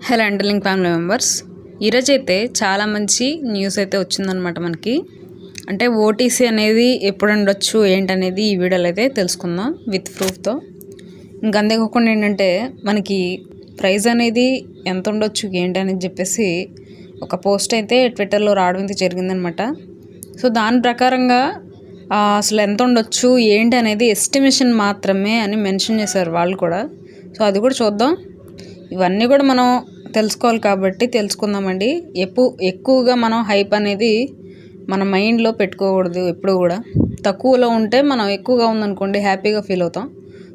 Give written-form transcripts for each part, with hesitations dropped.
Hello అండర్లింగ్ family members, ఈరోజు అయితే చాలా మంచి న్యూస్ అయితే వచ్చిందనమాట మనకి. అంటే ఓటీసీ అనేది ఎప్పుడు ఉండొచ్చు ఏంటనేది ఈ వీడియోలో అయితే తెలుసుకుందాం విత్ ప్రూఫ్తో. ఇంకా అంతేకాకుండా ఏంటంటే మనకి ప్రైస్ అనేది ఎంత ఉండొచ్చు ఏంటి అనేది చెప్పేసి ఒక పోస్ట్ అయితే ట్విట్టర్లో రావడం అయితే జరిగిందనమాట. సో దాని ప్రకారంగా అసలు ఎంత ఉండొచ్చు ఏంటి అనేది ఎస్టిమేషన్ మాత్రమే అని మెన్షన్ చేశారు వాళ్ళు కూడా. సో అది కూడా చూద్దాం. ఇవన్నీ కూడా మనం తెలుసుకోవాలి కాబట్టి తెలుసుకుందామండి. ఎక్కువగా మనం హైప్ అనేది మన మైండ్లో పెట్టుకోకూడదు. ఎప్పుడు కూడా తక్కువలో ఉంటే మనం ఎక్కువగా ఉందనుకోండి హ్యాపీగా ఫీల్ అవుతాం.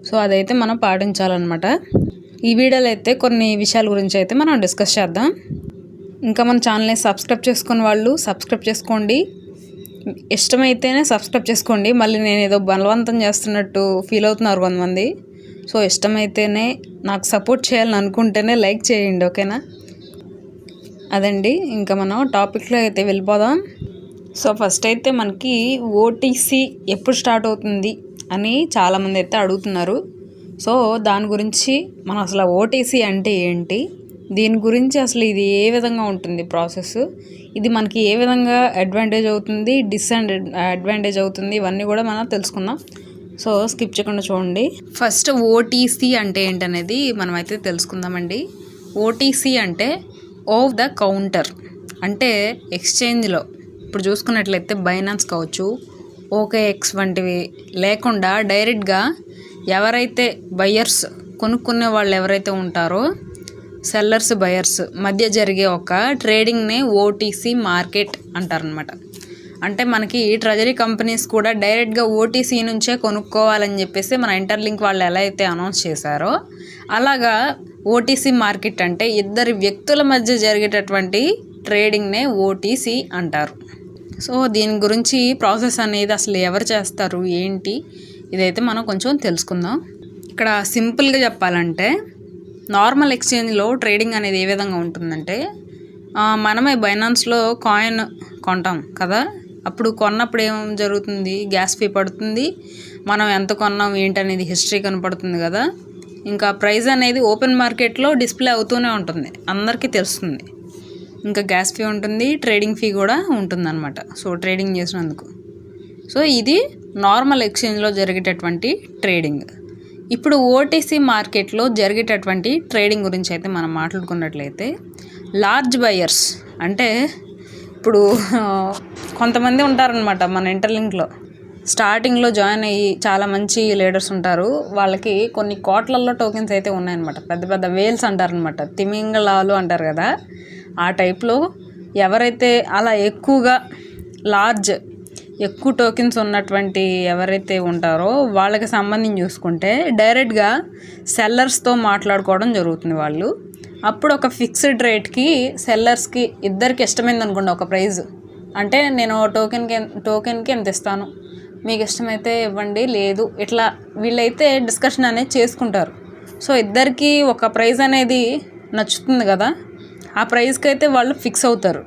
సో అదైతే మనం పాటించాలన్నమాట. ఈ వీడియోలో అయితే కొన్ని విషయాల గురించి అయితే మనం డిస్కస్ చేద్దాం. ఇంకా మన ఛానల్ని సబ్స్క్రైబ్ చేసుకున్న వాళ్ళు సబ్స్క్రైబ్ చేసుకోండి. ఇష్టమైతేనే సబ్స్క్రైబ్ చేసుకోండి. మళ్ళీ నేను ఏదో బలవంతం చేస్తున్నట్టు ఫీల్ అవుతున్నారు కొంతమంది. సో ఇష్టమైతేనే నాకు సపోర్ట్ చేయాలని అనుకుంటేనే లైక్ చేయండి, ఓకేనా? అదండి, ఇంకా మనం టాపిక్లో అయితే వెళ్ళిపోదాం. సో ఫస్ట్ అయితే మనకి ఓటీసీ ఎప్పుడు స్టార్ట్ అవుతుంది అని చాలామంది అయితే అడుగుతున్నారు. సో దాని గురించి మనం అసలు ఓటీసీ అంటే ఏంటి, దీని గురించి అసలు ఇది ఏ విధంగా ఉంటుంది ప్రాసెస్, ఇది మనకి ఏ విధంగా అడ్వాంటేజ్ అవుతుంది డిసడ్వాంటేజ్ అవుతుంది, ఇవన్నీ కూడా మనం తెలుసుకుందాం. సో స్కిప్ చేయకుండా చూడండి. ఫస్ట్ ఓటీసీ అంటే ఏంటనేది మనం అయితే తెలుసుకుందామండి. ఓటీసీ అంటే ఓవర్ ద కౌంటర్, అంటే ఎక్స్చేంజ్లో ఇప్పుడు చూసుకున్నట్లయితే బైనాన్స్ కావచ్చు, ఓకేఎక్స్ వంటివి లేకుండా డైరెక్ట్గా ఎవరైతే బయర్స్ కొనుక్కునే వాళ్ళు ఎవరైతే ఉంటారో సెల్లర్స్ బయర్స్ మధ్య జరిగే ఒక ట్రేడింగ్నే ఓటీసీ మార్కెట్ అంటారనమాట. అంటే మనకి ట్రెజరీ కంపెనీస్ కూడా డైరెక్ట్గా ఓటీసీ నుంచే కొనుక్కోవాలని చెప్పేసి మన ఇంటర్లింక్ వాళ్ళు ఎలా అయితే అనౌన్స్ చేశారో అలాగా ఓటీసీ మార్కెట్ అంటే ఇద్దరు వ్యక్తుల మధ్య జరిగేటటువంటి ట్రేడింగ్నే ఓటీసీ అంటారు. సో దీని గురించి ప్రాసెస్ అనేది అసలు ఎవరు చేస్తారు ఏంటి ఇదైతే మనం కొంచెం తెలుసుకుందాం. ఇక్కడ సింపుల్గా చెప్పాలంటే నార్మల్ ఎక్స్చేంజ్లో ట్రేడింగ్ అనేది ఏ విధంగా ఉంటుందంటే మనమే బైనాన్స్లో కాయిన్ కొంటాం కదా, అప్పుడు కొన్నప్పుడు ఏం జరుగుతుంది, గ్యాస్ ఫీ పడుతుంది, మనం ఎంత కొన్నాం ఏంటనేది హిస్టరీ కనపడుతుంది కదా. ఇంకా ప్రైస్ అనేది ఓపెన్ మార్కెట్లో డిస్ప్లే అవుతూనే ఉంటుంది, అందరికీ తెలుస్తుంది. ఇంకా గ్యాస్ ఫీ ఉంటుంది, ట్రేడింగ్ ఫీ కూడా ఉంటుందన్నమాట. సో ట్రేడింగ్ చేసినందుకు. సో ఇది నార్మల్ ఎక్స్చేంజ్లో జరిగేటటువంటి ట్రేడింగ్. ఇప్పుడు ఓటీసీ మార్కెట్లో జరిగేటటువంటి ట్రేడింగ్ గురించి అయితే మనం మాట్లాడుకున్నట్లయితే లార్జ్ బయర్స్ అంటే ఇప్పుడు కొంతమంది ఉంటారనమాట మన ఇంటర్లింక్లో స్టార్టింగ్లో జాయిన్ అయ్యి చాలా మంచి లీడర్స్ ఉంటారు. వాళ్ళకి కొన్ని కోట్లల్లో టోకెన్స్ అయితే ఉన్నాయన్నమాట. పెద్ద పెద్ద వేల్స్ అంటారనమాట, తిమింగళాలు అంటారు కదా, ఆ టైప్లో ఎవరైతే అలా ఎక్కువగా ఎక్కువ టోకెన్స్ ఉన్నటువంటి ఎవరైతే ఉంటారో వాళ్ళకి సంబంధించి చూసుకుంటే డైరెక్ట్గా సెల్లర్స్తో మాట్లాడుకోవడం జరుగుతుంది. వాళ్ళు అప్పుడు ఒక ఫిక్స్డ్ రేట్కి సెల్లర్స్కి ఇద్దరికి ఇష్టమైంది అనుకోండి ఒక ప్రైజ్, అంటే నేను టోకెన్కి ఎంత ఇస్తాను, మీకు ఇష్టమైతే ఇవ్వండి, లేదు ఇట్లా వీళ్ళైతే డిస్కషన్ అనేది చేసుకుంటారు. సో ఇద్దరికి ఒక ప్రైజ్ అనేది నచ్చుతుంది కదా, ఆ ప్రైజ్కి అయితే వాళ్ళు ఫిక్స్ అవుతారు.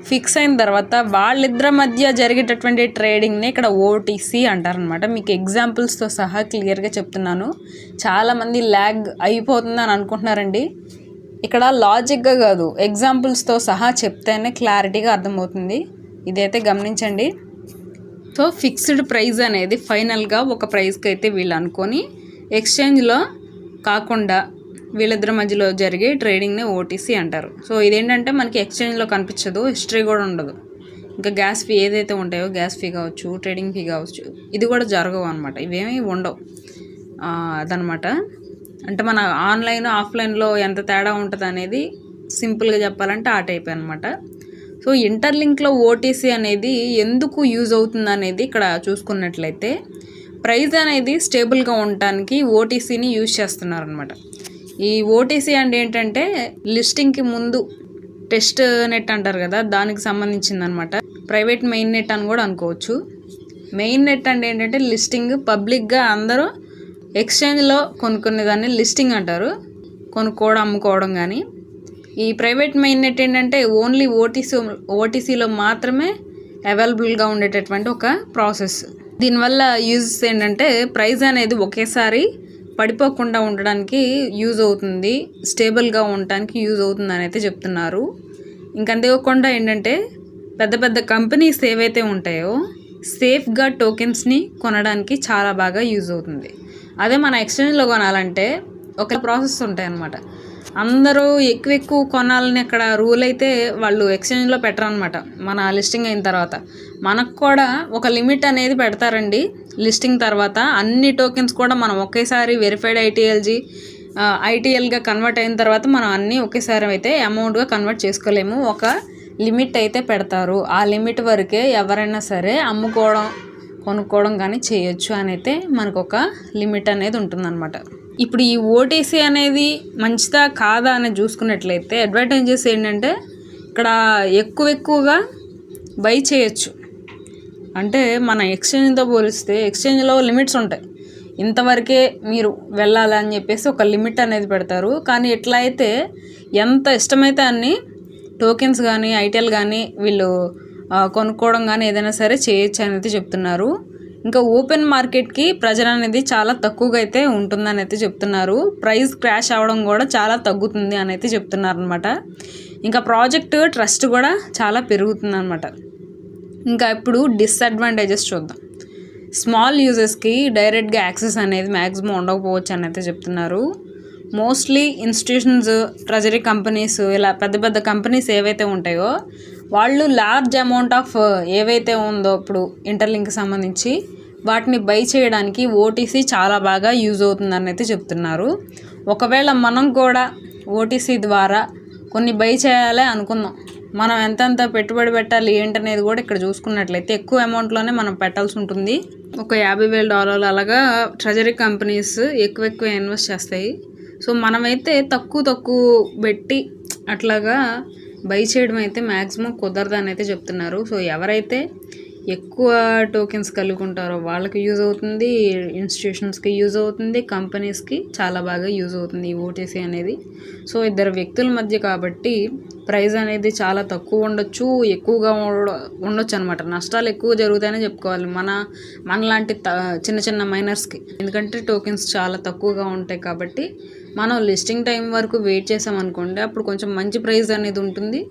ఫిక్స్ అయిన తర్వాత వాళ్ళిద్దరి మధ్య జరిగేటటువంటి ట్రేడింగ్ని ఇక్కడ ఓటీసీ అంటారనమాట. మీకు ఎగ్జాంపుల్స్తో సహా క్లియర్గా చెప్తున్నాను. చాలామంది ల్యాగ్ అయిపోతుందని అనుకుంటున్నారండి. ఇక్కడ లాజిక్గా కాదు, ఎగ్జాంపుల్స్తో సహా చెప్తేనే క్లారిటీగా అర్థమవుతుంది. ఇదైతే గమనించండి. సో ఫిక్స్డ్ ప్రైస్ అనేది ఫైనల్గా ఒక ప్రైస్కి అయితే వీళ్ళు అనుకొని ఎక్స్చేంజ్లో కాకుండా వీళ్ళిద్దరి మధ్యలో జరిగే ట్రేడింగ్ని ఓటీసీ అంటారు. సో ఇదేంటంటే మనకి ఎక్స్చేంజ్లో కనిపించదు, హిస్టరీ కూడా ఉండదు. ఇంకా గ్యాస్ ఫీ ఏదైతే ఉంటాయో గ్యాస్ ఫీ కావచ్చు, ట్రేడింగ్ ఫీ కావచ్చు, ఇది కూడా జరగవు అనమాట, ఇవేమీ ఉండవు. అదనమాట. అంటే మన ఆన్లైన్ ఆఫ్లైన్లో ఎంత తేడా ఉంటుంది అనేది సింపుల్గా చెప్పాలంటే ఆ టైప్ అనమాట. సో ఇంటర్లింక్లో ఓటీసీ అనేది ఎందుకు యూజ్ అవుతుంది అనేది ఇక్కడ చూసుకున్నట్లయితే ప్రైస్ అనేది స్టేబుల్గా ఉండటానికి ఓటీసీని యూజ్ చేస్తున్నారనమాట. ఈ ఓటీసీ అంటే ఏంటంటే లిస్టింగ్కి ముందు టెస్ట్ నెట్ అంటారు కదా, దానికి సంబంధించింది అనమాట. ప్రైవేట్ మెయిన్ నెట్ అని కూడా అనుకోవచ్చు. మెయిన్ నెట్ అంటే ఏంటంటే లిస్టింగ్ పబ్లిక్గా అందరూ ఎక్స్చేంజ్లో కొనుక్కునే దాన్ని లిస్టింగ్ అంటారు, కొనుక్కోవడం అమ్ముకోవడం. కానీ ఈ ప్రైవేట్ మెయిన్ నెట్ ఏంటంటే ఓన్లీ ఓటీసీలో మాత్రమే అవైలబుల్గా ఉండేటటువంటి ఒక ప్రాసెస్. దీనివల్ల యూజెస్ ఏంటంటే ప్రైస్ అనేది ఒకేసారి పడిపోకుండా ఉండడానికి యూజ్ అవుతుంది, స్టేబుల్గా ఉండడానికి యూజ్ అవుతుంది అని అయితే చెప్తున్నారు. ఇంకంతేకాకుండా ఏంటంటే పెద్ద పెద్ద కంపెనీస్ ఏవైతే ఉంటాయో సేఫ్గా టోకెన్స్ని కొనడానికి చాలా బాగా యూజ్ అవుతుంది. అదే మన ఎక్స్చేంజ్లో కొనాలంటే ఒక ప్రాసెస్ ఉంటాయి అన్నమాట. అందరూ ఎక్కువ కొనాలని అక్కడ రూల్ అయితే వాళ్ళు ఎక్స్చేంజ్లో పెట్టరనమాట. మన లిస్టింగ్ అయిన తర్వాత మనకు కూడా ఒక లిమిట్ అనేది పెడతారండి. లిస్టింగ్ తర్వాత అన్ని టోకెన్స్ కూడా మనం ఒకేసారి వెరిఫైడ్ ఐటీఎల్గా కన్వర్ట్ అయిన తర్వాత మనం అన్నీ ఒకేసారి అయితే అమౌంట్గా కన్వర్ట్ చేసుకోలేము. ఒక లిమిట్ అయితే పెడతారు. ఆ లిమిట్ వరకే ఎవరైనా సరే అమ్ముకోవడం కొనుక్కోవడం కానీ చేయొచ్చు అని అయితే మనకు ఒక లిమిట్ అనేది ఉంటుందన్నమాట. ఇప్పుడు ఈ ఓటీసీ అనేది మంచిదా కాదా అని చూసుకున్నట్లయితే అడ్వాంటేజెస్ ఏంటంటే ఇక్కడ ఎక్కువగా బై చేయొచ్చు. అంటే మన ఎక్స్చేంజ్తో పోలిస్తే ఎక్స్చేంజ్లో లిమిట్స్ ఉంటాయి, ఇంతవరకే మీరు వెళ్ళాలని చెప్పేసి ఒక లిమిట్ అనేది పెడతారు. కానీ ఇట్లా అయితే ఎంత ఇష్టమైతే అన్ని టోకెన్స్ కానీ ఐటీఎల్ కానీ వీళ్ళు కొనుక్కోవడం కానీ ఏదైనా సరే చేయొచ్చు అనేది చెప్తున్నారు. ఇంకా ఓపెన్ మార్కెట్కి ప్రెజర్ అనేది చాలా తక్కువగా అయితే ఉంటుందని అయితే చెప్తున్నారు. ప్రైస్ క్రాష్ అవ్వడం కూడా చాలా తగ్గుతుంది అని అయితే చెప్తున్నారు అనమాట. ఇంకా ప్రాజెక్ట్ ట్రస్ట్ కూడా చాలా పెరుగుతుంది అనమాట. ఇంకా ఇప్పుడు డిసడ్వాంటేజెస్ చూద్దాం. స్మాల్ యూజర్స్కి డైరెక్ట్గా యాక్సెస్ అనేది మ్యాక్సిమం ఉండకపోవచ్చు అని అయితే చెప్తున్నారు. మోస్ట్లీ ఇన్స్టిట్యూషన్స్, ట్రెజరీ కంపెనీస్, ఇలా పెద్ద పెద్ద కంపెనీస్ ఏవైతే ఉంటాయో వాళ్ళు లార్జ్ అమౌంట్ ఆఫ్ ఏవైతే ఉందో ఇప్పుడు ఇంటర్లింక్కి సంబంధించి వాటిని బై చేయడానికి ఓటీసీ చాలా బాగా యూజ్ అవుతుందని అయితే చెప్తున్నారు. ఒకవేళ మనం కూడా ఓటీసీ ద్వారా కొన్ని బై చేయాలి అనుకుందాం, మనం ఎంతెంత పెట్టుబడి పెట్టాలి ఏంటనేది కూడా ఇక్కడ చూసుకున్నట్లయితే ఎక్కువ అమౌంట్లోనే మనం పెట్టాల్సి ఉంటుంది. ఒక $50,000 అలాగా ట్రెజరీ కంపెనీస్ ఎక్కువ ఇన్వెస్ట్ చేస్తాయి. సో మనమైతే తక్కువ పెట్టి అట్లాగా బై చేయడం అయితే మ్యాక్సిమం కుదరదని అయితే చెప్తున్నారు. సో ఎవరైతే ఎక్కువ టోకెన్స్ కలిగి ఉంటారో వాళ్ళకి యూజ్ అవుతుంది, ఇన్స్టిట్యూషన్స్కి యూజ్ అవుతుంది, కంపెనీస్కి చాలా బాగా యూజ్ అవుతుంది ఈ ఓటీసీ అనేది. సో ఇద్దరు వ్యక్తుల మధ్య కాబట్టి ప్రైస్ అనేది చాలా తక్కువ ఉండొచ్చు, ఎక్కువగా ఉండొచ్చు అనమాట. నష్టాలు ఎక్కువ జరుగుతాయని చెప్పుకోవాలి మనలాంటి చిన్న మైనర్స్కి. ఎందుకంటే టోకెన్స్ చాలా తక్కువగా ఉంటాయి కాబట్టి మనం లిస్టింగ్ టైం వరకు వెయిట్ చేసామనుకోండి, అప్పుడు కొంచెం మంచి ప్రైస్ అనేది ఉంటుంది.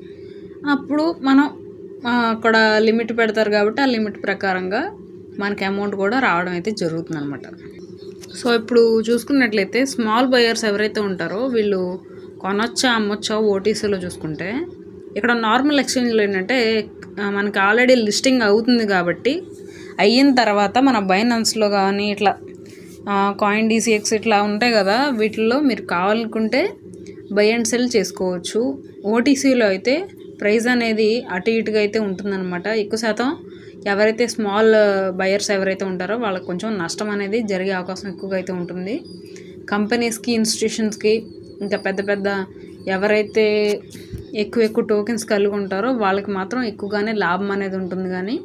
అప్పుడు మనం అక్కడ లిమిట్ పెడతారు కాబట్టి ఆ లిమిట్ ప్రకారంగా మనకి అమౌంట్ కూడా రావడం అయితే జరుగుతుంది అనమాట. సో ఇప్పుడు చూసుకున్నట్లయితే స్మాల్ బయర్స్ ఎవరైతే ఉంటారో వీళ్ళు కొనొచ్చా అమ్మొచ్చా ఓటీసీలో చూసుకుంటే, ఇక్కడ నార్మల్ ఎక్స్చేంజ్లో ఏంటంటే మనకి ఆల్రెడీ లిస్టింగ్ అవుతుంది కాబట్టి అయిన తర్వాత మన బైనాన్స్లో కానీ ఇట్లా CoinDCX ఇట్లా ఉంటాయి కదా, వీటిల్లో మీరు కావాలనుకుంటే బై అండ్ సెల్ చేసుకోవచ్చు. ఓటీసీలో అయితే ప్రైస్ అనేది అటు ఇటుగా అయితే ఉంటుందన్నమాట. ఎక్కువ శాతం ఎవరైతే స్మాల్ బయర్స్ ఎవరైతే ఉంటారో వాళ్ళకి కొంచెం నష్టం అనేది జరిగే అవకాశం ఎక్కువగా అయితే ఉంటుంది. కంపెనీస్కి, ఇన్స్టిట్యూషన్స్కి, ఇంకా పెద్ద ఎవరైతే ఎక్కువ టోకెన్స్ కలిగి ఉంటారో వాళ్ళకి మాత్రం ఎక్కువగానే లాభం అనేది ఉంటుంది. కానీ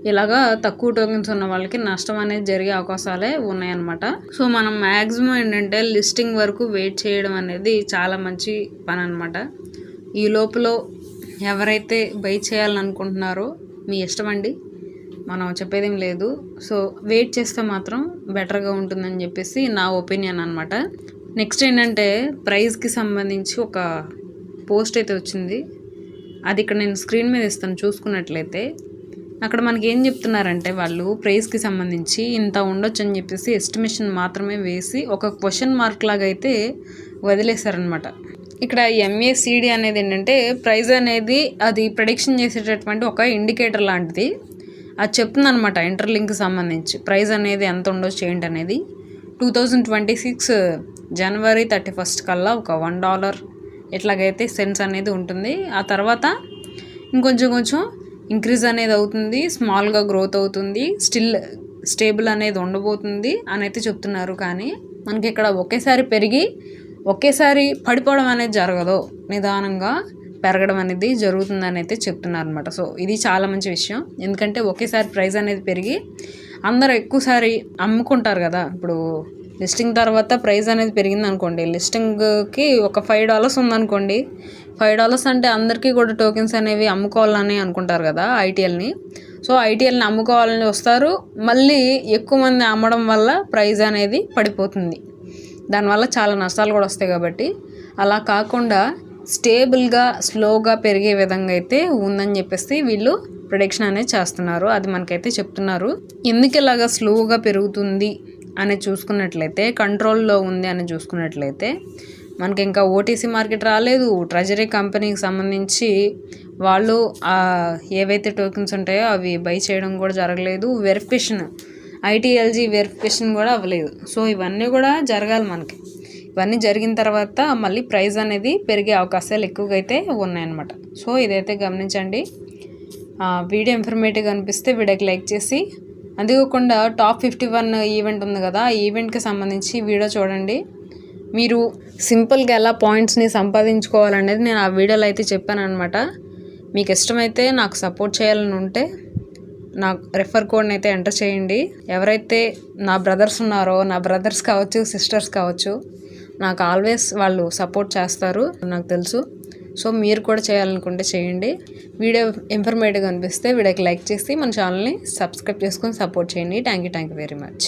ఇలాగా తక్కువ టోకెన్స్ ఉన్న వాళ్ళకి నష్టం అనేది జరిగే అవకాశాలే ఉన్నాయన్నమాట. సో మనం మ్యాక్సిమం ఏంటంటే లిస్టింగ్ వరకు వెయిట్ చేయడం అనేది చాలా మంచి పని అనమాట. ఈ లోపల ఎవరైతే బై చేయాలని అనుకుంటున్నారో మీ ఇష్టం అండి, మనం చెప్పేదేం లేదు. సో వెయిట్ చేస్తే మాత్రం బెటర్గా ఉంటుందని చెప్పేసి నా ఒపీనియన్ అనమాట. నెక్స్ట్ ఏంటంటే ప్రైస్కి సంబంధించి ఒక పోస్ట్ అయితే వచ్చింది, అది ఇక్కడ నేను స్క్రీన్ మీద ఇస్తాను. చూసుకున్నట్లయితే అక్కడ మనకి ఏం చెప్తున్నారంటే వాళ్ళు ప్రైస్కి సంబంధించి ఇంత ఉండొచ్చు అని చెప్పేసి ఎస్టిమేషన్ మాత్రమే వేసి ఒక క్వశ్చన్ మార్క్ లాగా అయితే వదిలేశారనమాట. ఇక్కడ MACD అనేది ఏంటంటే ప్రైస్ అనేది అది ప్రెడిక్షన్ చేసేటటువంటి ఒక ఇండికేటర్ లాంటిది. అది చెప్తుంది అనమాట ఇంటర్లింక్కి సంబంధించి ప్రైస్ అనేది ఎంత ఉండొచ్చు ఏంటి అనేది. 2026 జనవరి 31 కల్లా ఒక $1 ఇట్లాగైతే సెన్స్ అనేది ఉంటుంది. ఆ తర్వాత ఇంకొంచెం ఇంక్రీజ్ అనేది అవుతుంది, స్మాల్గా గ్రోత్ అవుతుంది, స్టేబుల్ అనేది ఉండబోతుంది అని అయితే చెప్తున్నారు. కానీ మనకి ఇక్కడ ఒకేసారి పెరిగి ఒకేసారి పడిపోవడం అనేది జరగదు, నిదానంగా పెరగడం అనేది జరుగుతుందని అయితే చెప్తున్నారు అనమాట. సో ఇది చాలా మంచి విషయం, ఎందుకంటే ఒకేసారి ప్రైస్ అనేది పెరిగి అందరూ ఎక్కువసారి అమ్ముకుంటారు కదా. ఇప్పుడు లిస్టింగ్ తర్వాత ప్రైస్ అనేది పెరిగింది అనుకోండి, లిస్టింగ్కి ఒక $5 ఉందనుకోండి, $5 అంటే అందరికీ కూడా టోకెన్స్ అనేవి అమ్ముకోవాలని అనుకుంటారు కదా ఐటీఎల్ని. సో ఐటీఎల్ని అమ్ముకోవాలని వస్తారు, మళ్ళీ ఎక్కువ మంది అమ్మడం వల్ల ప్రైస్ అనేది పడిపోతుంది. దానివల్ల చాలా నష్టాలు కూడా వస్తాయి. కాబట్టి అలా కాకుండా స్టేబుల్గా స్లోగా పెరిగే విధంగా అయితే ఉందని చెప్పేసి వీళ్ళు ప్రొడిక్షన్ అనేది చేస్తున్నారు. అది మనకైతే చెప్తున్నారు. ఎందుకు ఇలాగా స్లోగా పెరుగుతుంది అని చూసుకున్నట్లయితే, కంట్రోల్లో ఉంది అని చూసుకున్నట్లయితే, మనకి ఇంకా ఓటీసీ మార్కెట్ రాలేదు. ట్రెజరీ కంపెనీకి సంబంధించి వాళ్ళు ఏవైతే టోకెన్స్ ఉంటాయో అవి బై చేయడం కూడా జరగలేదు. వెరిఫికేషన్ ఐటీఎల్జీ వెరిఫికేషన్ కూడా అవ్వలేదు. సో ఇవన్నీ కూడా జరగాలి మనకి. ఇవన్నీ జరిగిన తర్వాత మళ్ళీ ప్రైస్ అనేది పెరిగే అవకాశాలు ఎక్కువగా అయితే ఉన్నాయన్నమాట. సో ఇదైతే గమనించండి. వీడియో ఇన్ఫర్మేటివ్గా అనిపిస్తే వీడియోకి లైక్ చేసి, అంతేకాకుండా టాప్ 51 ఈవెంట్ ఉంది కదా, ఆ ఈవెంట్కి సంబంధించి వీడియో చూడండి. మీరు సింపుల్గా ఎలా పాయింట్స్ని సంపాదించుకోవాలనేది నేను ఆ వీడియోలో అయితే చెప్పాను అనమాట. మీకు ఇష్టమైతే నాకు సపోర్ట్ చేయాలని ఉంటే నా రెఫర్ కోడ్ని అయితే ఎంటర్ చేయండి. ఎవరైతే నా బ్రదర్స్ ఉన్నారో, నా బ్రదర్స్ కావచ్చు, సిస్టర్స్ కావచ్చు, నాకు ఆల్వేస్ వాళ్ళు సపోర్ట్ చేస్తారు, నాకు తెలుసు. సో మీరు కూడా చేయాలనుకుంటే చేయండి. వీడియో ఇన్ఫర్మేటివ్గా అనిపిస్తే వీడియోకి లైక్ చేసి మన ఛానల్ని సబ్స్క్రైబ్ చేసుకొని సపోర్ట్ చేయండి. Thank you very much.